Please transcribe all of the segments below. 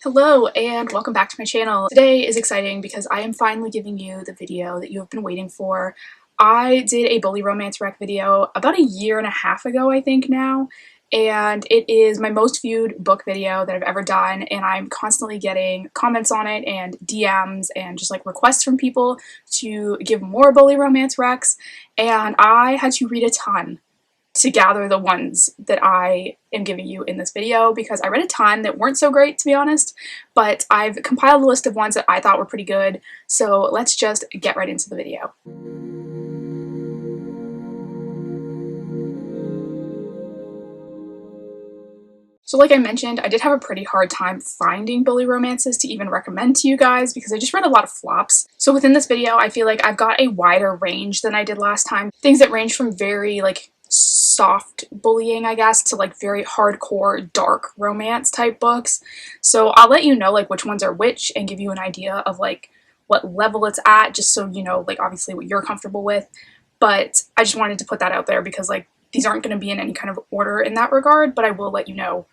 Hello and welcome back to my channel. Today is exciting because I am finally giving you the video that you have been waiting for. I did a bully romance rec video about a year and a half ago, I think now, and it is my most viewed book video that I've ever done, and I'm constantly getting comments on it and DMs and just like requests from people to give more bully romance recs, and I had to read a ton to gather the ones that I am giving you in this video because I read a ton that weren't so great, to be honest, but I've compiled a list of ones that I thought were pretty good, so let's just get right into the video. So like I mentioned, I did have a pretty hard time finding bully romances to even recommend to you guys because I just read a lot of flops. So within this video, I feel like I've got a wider range than I did last time. Things that range from very like soft bullying, I guess, to like very hardcore dark romance type books. So I'll let you know like which ones are which and give you an idea of like what level it's at, just so you know like obviously what you're comfortable with. But I just wanted to put that out there because like these aren't going to be in any kind of order in that regard, but I will let you know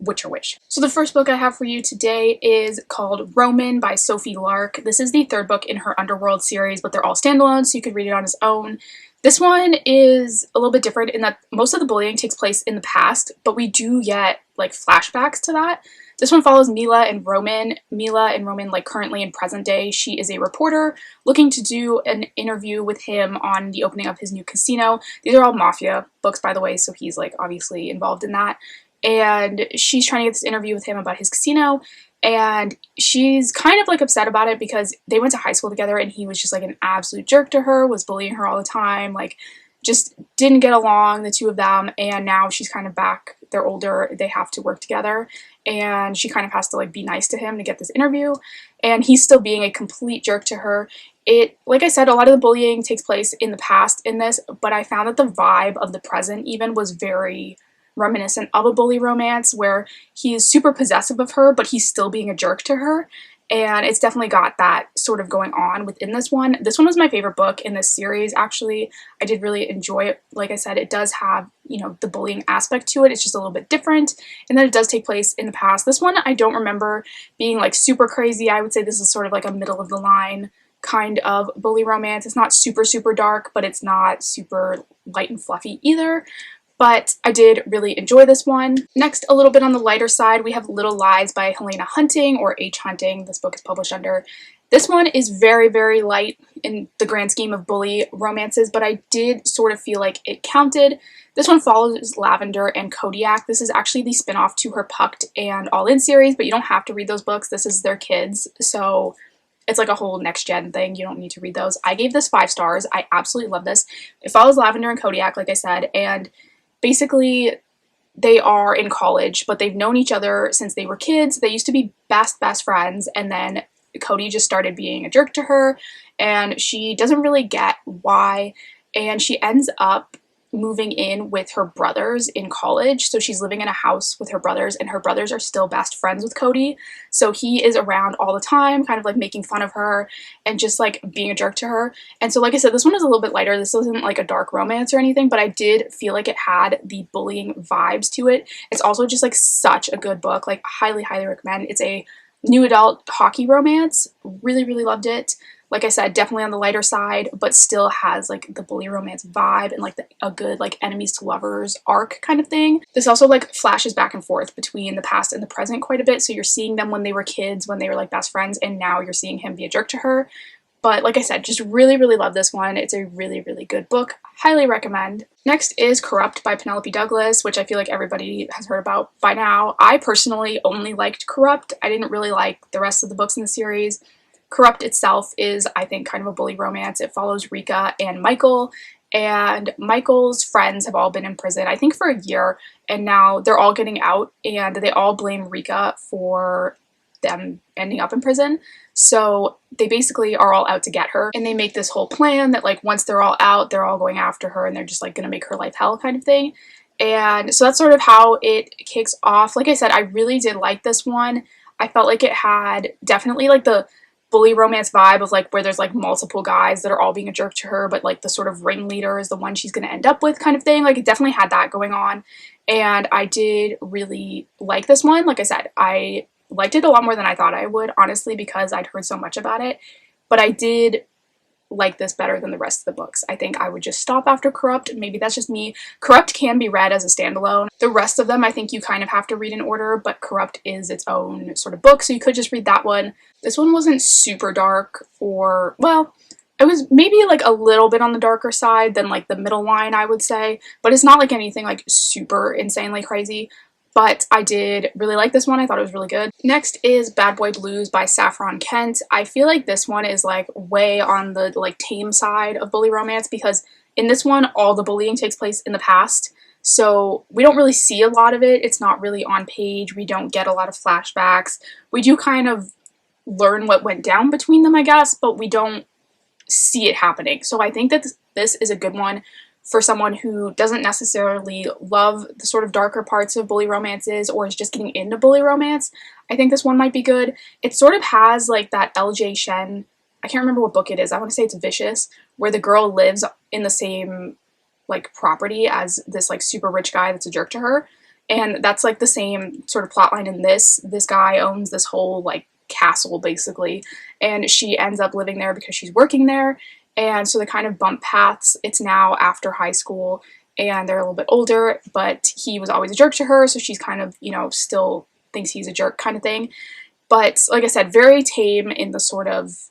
which are which. So the first book I have for you today is called Roman by Sophie Lark. This is the third book in her Underworld series, but they're all standalone, so you could read it on its own. This one is a little bit different in that most of the bullying takes place in the past, but we do get like flashbacks to that. This one follows Mila and Roman. Mila and Roman, like currently in present day, she is a reporter looking to do an interview with him on the opening of his new casino. These are all mafia books, by the way, so he's like obviously involved in that. And she's trying to get this interview with him about his casino, and she's kind of like upset about it because they went to high school together and he was just like an absolute jerk to her, was bullying her all the time, like just didn't get along, the two of them, and now she's kind of back, they're older, they have to work together, and she kind of has to like be nice to him to get this interview, and he's still being a complete jerk to her. Like I said, a lot of the bullying takes place in the past in this, but I found that the vibe of the present even was very reminiscent of a bully romance where he's super possessive of her, but he's still being a jerk to her. And it's definitely got that sort of going on within this one. This one was my favorite book in this series, actually. I did really enjoy it. Like I said, it does have, you know, the bullying aspect to it. It's just a little bit different. And then it does take place in the past. This one, I don't remember being like super crazy. I would say this is sort of like a middle of the line kind of bully romance. It's not super, super dark, but it's not super light and fluffy either. But I did really enjoy this one. Next, a little bit on the lighter side, we have Little Lies by Helena Hunting, or H. Hunting, this book is published under. This one is very, very light in the grand scheme of bully romances, but I did sort of feel like it counted. This one follows Lavender and Kodiak. This is actually the spinoff to her Pucked and All In series, but you don't have to read those books. This is their kids, so it's like a whole next-gen thing. You don't need to read those. I gave this 5 stars. I absolutely love this. It follows Lavender and Kodiak, like I said, and basically, they are in college, but they've known each other since they were kids. They used to be best friends, and then Cody just started being a jerk to her, and she doesn't really get why, and she ends up moving in with her brothers in college. So she's living in a house with her brothers, and her brothers are still best friends with Cody. So he is around all the time, kind of like making fun of her and just like being a jerk to her. And so like I said, this one is a little bit lighter. This isn't like a dark romance or anything, but I did feel like it had the bullying vibes to it. It's also just like such a good book, like highly, highly recommend. It's a new adult hockey romance. Really, really loved it. Like I said, definitely on the lighter side, but still has like the bully romance vibe and like a good like enemies to lovers arc kind of thing. This also like flashes back and forth between the past and the present quite a bit. So you're seeing them when they were kids, when they were like best friends, and now you're seeing him be a jerk to her. But like I said, just really, really love this one. It's a really, really good book. Highly recommend. Next is Corrupt by Penelope Douglas, which I feel like everybody has heard about by now. I personally only liked Corrupt. I didn't really like the rest of the books in the series. Corrupt itself is, I think, kind of a bully romance. It follows Rika and Michael, and Michael's friends have all been in prison, I think for a year, and now they're all getting out, and they all blame Rika for them ending up in prison. So they basically are all out to get her, and they make this whole plan that like once they're all out, they're all going after her, and they're just like gonna make her life hell kind of thing. And so that's sort of how it kicks off. Like I said, I really did like this one. I felt like it had definitely like the bully romance vibe of like where there's like multiple guys that are all being a jerk to her, but like the sort of ringleader is the one she's going to end up with kind of thing. Like it definitely had that going on, and I did really like this one. Like I said, I liked it a lot more than I thought I would, honestly, because I'd heard so much about it. But I did like this better than the rest of the books. I think I would just stop after Corrupt. Maybe that's just me. Corrupt can be read as a standalone. The rest of them I think you kind of have to read in order, but Corrupt is its own sort of book, so you could just read that one. This one wasn't super dark, or, well, it was maybe like a little bit on the darker side than like the middle line, I would say, but it's not like anything like super insanely crazy. But I did really like this one. I thought it was really good. Next is Bad Boy Blues by Saffron Kent. I feel like this one is like way on the like tame side of bully romance, because in this one all the bullying takes place in the past. So we don't really see a lot of it. It's not really on page. We don't get a lot of flashbacks. We do kind of learn what went down between them, I guess, but we don't see it happening. So I think that this is a good one for someone who doesn't necessarily love the sort of darker parts of bully romances or is just getting into bully romance. I think this one might be good. It sort of has like that LJ Shen, I can't remember what book it is, I want to say it's Vicious, where the girl lives in the same like property as this like super rich guy that's a jerk to her. And that's like the same sort of plotline in this. This guy owns this whole like castle basically, and she ends up living there because she's working there. And so they kind of bump paths. It's now after high school and they're a little bit older, but he was always a jerk to her, so she's kind of, you know, still thinks he's a jerk kind of thing. But like I said, very tame in the sort of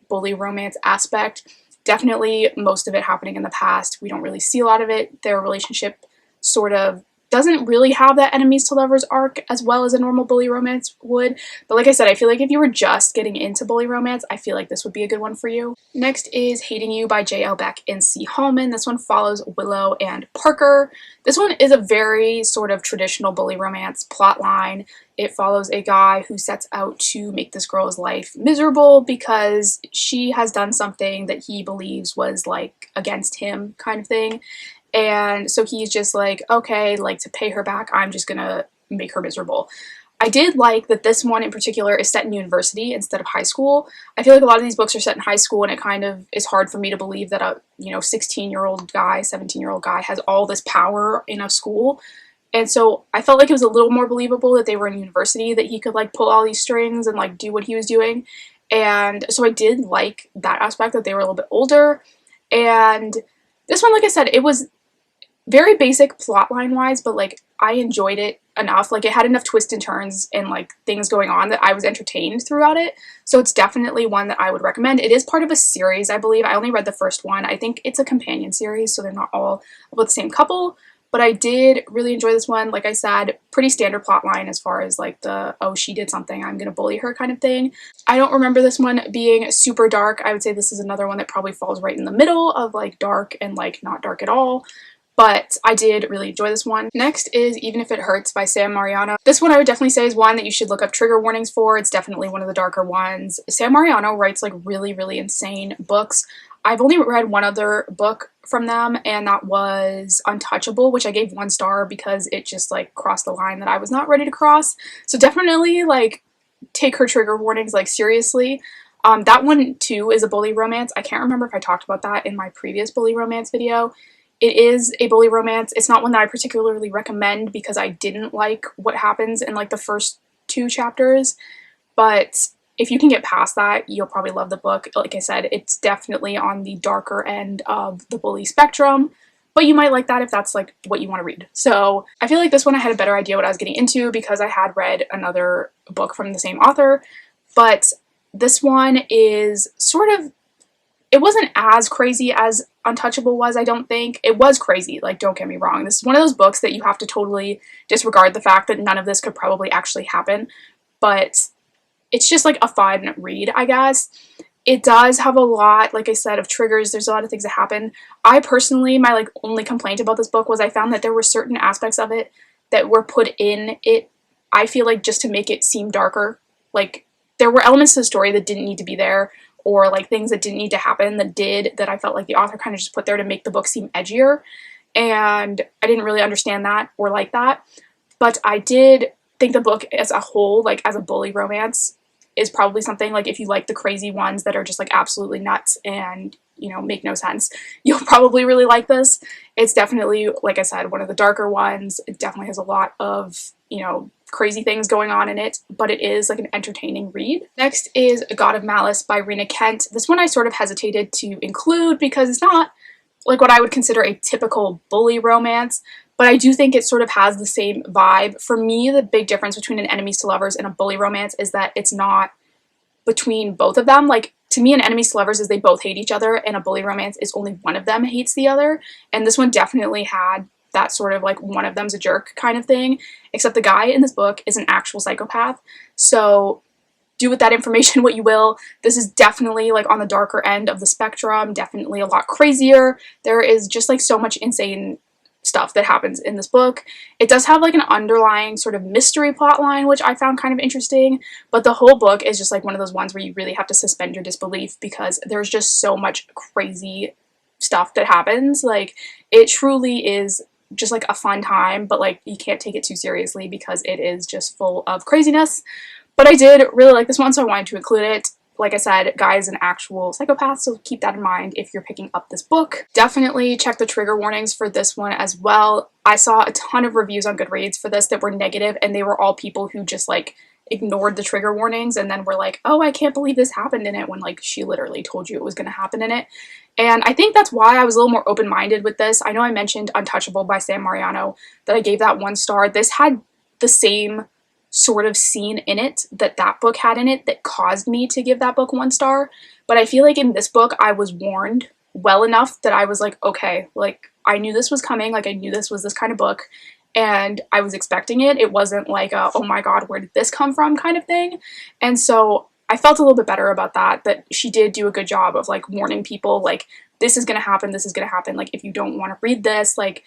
bully romance aspect. Definitely most of it happening in the past. We don't really see a lot of it. Their relationship sort of doesn't really have that enemies to lovers arc as well as a normal bully romance would. But like I said, I feel like if you were just getting into bully romance, I feel like this would be a good one for you. Next is Hating You by J.L. Beck and C. Hallman. This one follows Willow and Parker. This one is a very sort of traditional bully romance plotline. It follows a guy who sets out to make this girl's life miserable because she has done something that he believes was like against him kind of thing. And so he's just like, okay, like to pay her back, I'm just gonna make her miserable. I did like that this one in particular is set in university instead of high school. I feel like a lot of these books are set in high school, and it kind of is hard for me to believe that a, you know, 16-year-old guy, 17-year-old guy has all this power in a school. And so I felt like it was a little more believable that they were in university, that he could like pull all these strings and like do what he was doing. And so I did like that aspect, that they were a little bit older. And this one, like I said, it was very basic plotline wise, but like I enjoyed it enough. Like it had enough twists and turns and like things going on that I was entertained throughout it. So it's definitely one that I would recommend. It is part of a series, I believe. I only read the first one. I think it's a companion series, so they're not all about the same couple. But I did really enjoy this one. Like I said, pretty standard plotline as far as like the, oh, she did something, I'm gonna bully her kind of thing. I don't remember this one being super dark. I would say this is another one that probably falls right in the middle of like dark and like not dark at all. But I did really enjoy this one. Next is Even If It Hurts by Sam Mariano. This one I would definitely say is one that you should look up trigger warnings for. It's definitely one of the darker ones. Sam Mariano writes like really, really insane books. I've only read one other book from them, and that was Untouchable, which I gave 1 star because it just like crossed the line that I was not ready to cross. So definitely like take her trigger warnings like seriously. That one too is a bully romance. I can't remember if I talked about that in my previous bully romance video. It is a bully romance. It's not one that I particularly recommend because I didn't like what happens in like the first 2 chapters, but if you can get past that, you'll probably love the book. Like I said, it's definitely on the darker end of the bully spectrum, but you might like that if that's like what you want to read. So I feel like this one I had a better idea what I was getting into because I had read another book from the same author, but this one is sort of, it wasn't as crazy as Untouchable was, I don't think. It was crazy, like, don't get me wrong. This is one of those books that you have to totally disregard the fact that none of this could probably actually happen, but it's just like a fun read, I guess. It does have a lot, like I said, of triggers. There's a lot of things that happen. I personally, my like only complaint about this book was I found that there were certain aspects of it that were put in it, I feel like, just to make it seem darker. Like, there were elements to the story that didn't need to be there, or like things that didn't need to happen that did, that I felt like the author kind of just put there to make the book seem edgier. And I didn't really understand that or like that. But I did think the book as a whole, like as a bully romance, is probably something like if you like the crazy ones that are just like absolutely nuts and, you know, make no sense, you'll probably really like this. It's definitely, like I said, one of the darker ones. It definitely has a lot of, you know, crazy things going on in it, but it is like an entertaining read. Next is God of Malice by Rina Kent. This one I sort of hesitated to include because it's not like what I would consider a typical bully romance, but I do think it sort of has the same vibe. For me, the big difference between an enemies to lovers and a bully romance is that it's not between both of them. Like, to me, an enemies to lovers is they both hate each other, and a bully romance is only one of them hates the other. And this one definitely had that sort of like one of them's a jerk kind of thing, except the guy in this book is an actual psychopath. So do with that information what you will. This is definitely like on the darker end of the spectrum, definitely a lot crazier. There is just like so much insane stuff that happens in this book. It does have like an underlying sort of mystery plot line, which I found kind of interesting, but the whole book is just like one of those ones where you really have to suspend your disbelief because there's just so much crazy stuff that happens. Like, it truly is just like a fun time, but like you can't take it too seriously because it is just full of craziness. But I did really like this one, so I wanted to include it. Like I said, guy is an actual psychopath, so keep that in mind if you're picking up this book. Definitely check the trigger warnings for this one as well. I saw a ton of reviews on Goodreads for this that were negative, and they were all people who just like ignored the trigger warnings and then were like, oh, I can't believe this happened in it, when like she literally told you it was going to happen in it. And I think that's why I was a little more open-minded with this. I know I mentioned Untouchable by Sam Mariano, that I gave that 1 star. This had the same sort of scene in it that that book had in it that caused me to give that book 1 star. But I feel like in this book I was warned well enough that I was like, okay, like I knew this was coming, like I knew this was this kind of book and I was expecting it. It wasn't like a, oh my god, where did this come from kind of thing. And so I felt a little bit better about that, that she did do a good job of like warning people like, this is gonna happen, this is gonna happen, like if you don't want to read this. Like,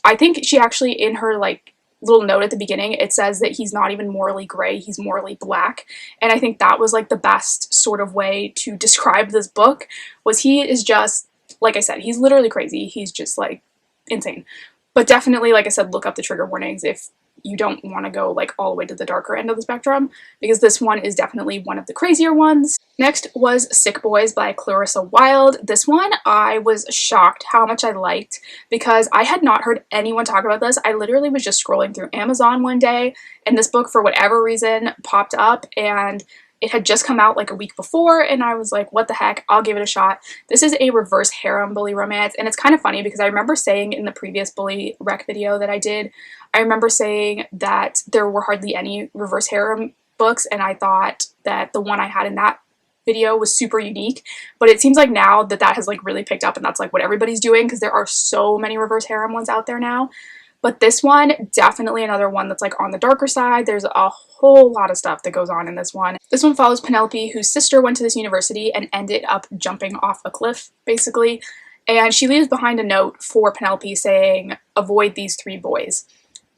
I think she actually, in her like little note at the beginning, it says that he's not even morally gray, he's morally black. And I think that was like the best sort of way to describe this book, was he is just, like I said, he's literally crazy, he's just like insane. But definitely, like I said, look up the trigger warnings if you don't want to go like all the way to the darker end of the spectrum, because this one is definitely one of the crazier ones. Next was Sick Boys by Clarissa Wilde. This one I was shocked how much I liked because I had not heard anyone talk about this. I literally was just scrolling through Amazon one day and this book, for whatever reason, popped up, and it had just come out like a week before, and I was like, what the heck, I'll give it a shot. This is a reverse harem bully romance, and it's kind of funny because I remember saying in the previous bully rec video that I did, I remember saying that there were hardly any reverse harem books, and I thought that the one I had in that video was super unique. But it seems like now that that has like really picked up, and that's like what everybody's doing, because there are so many reverse harem ones out there now. But this one, definitely another one that's like on the darker side. There's a whole lot of stuff that goes on in this one. This one follows Penelope, whose sister went to this university and ended up jumping off a cliff, basically. And she leaves behind a note for Penelope saying, avoid these 3 boys.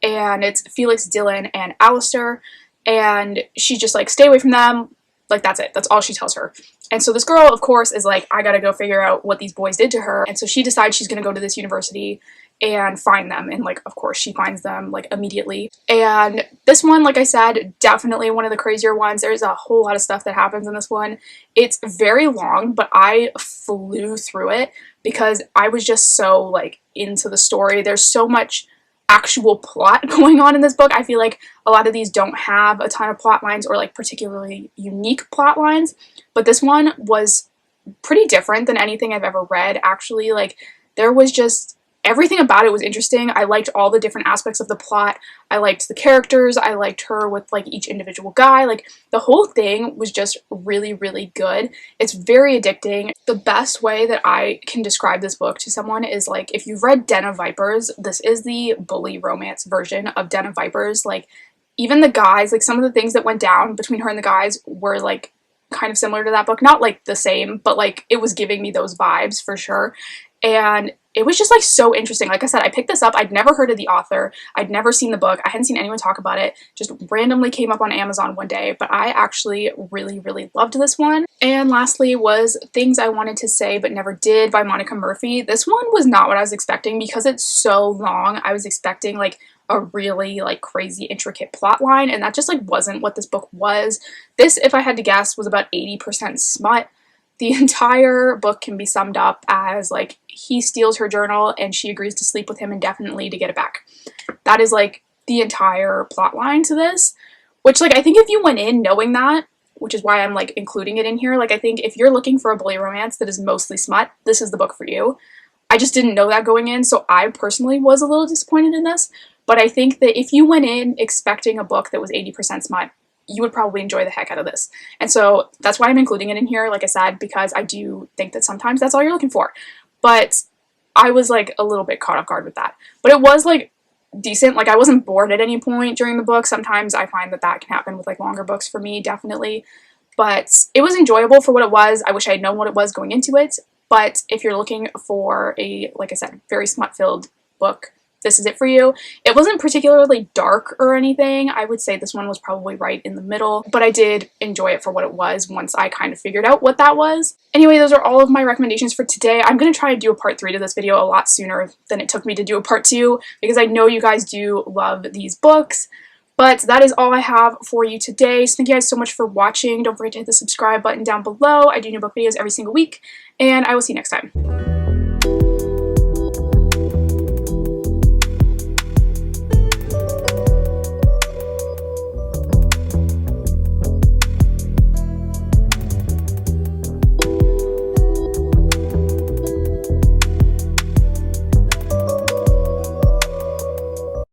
And it's Felix, Dylan, and Alistair. And she's just like, stay away from them. Like, that's it. That's all she tells her. And so this girl, of course, is like, I gotta go figure out what these boys did to her. And so she decides she's gonna go to this university and find them. And like, of course, she finds them like immediately. And this one, like I said, definitely one of the crazier ones. There's a whole lot of stuff that happens in this one. It's very long, but I flew through it because I was just so like into the story. There's so much actual plot going on in this book. I feel like a lot of these don't have a ton of plot lines or like particularly unique plot lines, but this one was pretty different than anything I've ever read, actually. Like, there was just everything about it was interesting. I liked all the different aspects of the plot. I liked the characters. I liked her with like each individual guy. Like, the whole thing was just really, really good. It's very addicting. The best way that I can describe this book to someone is like, if you've read Den of Vipers, this is the bully romance version of Den of Vipers. Like, even the guys, like some of the things that went down between her and the guys were like kind of similar to that book. Not like the same, but like it was giving me those vibes for sure. And it was just like so interesting. Like I said, I picked this up. I'd never heard of the author. I'd never seen the book. I hadn't seen anyone talk about it. Just randomly came up on Amazon one day, but I actually really, really loved this one. And lastly was Things I Wanted to Say But Never Did by Monica Murphy. This one was not what I was expecting because it's so long. I was expecting like a really like crazy intricate plot line, and that just like wasn't what this book was. This, if I had to guess, was about 80% smut. The entire book can be summed up as like, he steals her journal and she agrees to sleep with him indefinitely to get it back. That is like the entire plot line to this, which, like, I think if you went in knowing that, which is why I'm, like, including it in here, like, I think if you're looking for a bully romance that is mostly smut, this is the book for you. I just didn't know that going in, so I personally was a little disappointed in this, but I think that if you went in expecting a book that was 80% smut, you would probably enjoy the heck out of this. And so that's why I'm including it in here, like I said, because I do think that sometimes that's all you're looking for. But I was, like, a little bit caught off guard with that. But it was, like, decent. Like, I wasn't bored at any point during the book. Sometimes I find that that can happen with, like, longer books for me, definitely. But it was enjoyable for what it was. I wish I had known what it was going into it. But if you're looking for a, like I said, very smut-filled book, this is it for you. It wasn't particularly dark or anything. I would say this one was probably right in the middle, but I did enjoy it for what it was once I kind of figured out what that was. Anyway, those are all of my recommendations for today. I'm going to try to do a part 3 to this video a lot sooner than it took me to do a part 2, because I know you guys do love these books. But that is all I have for you today. So thank you guys so much for watching. Don't forget to hit the subscribe button down below. I do new book videos every single week, and I will see you next time.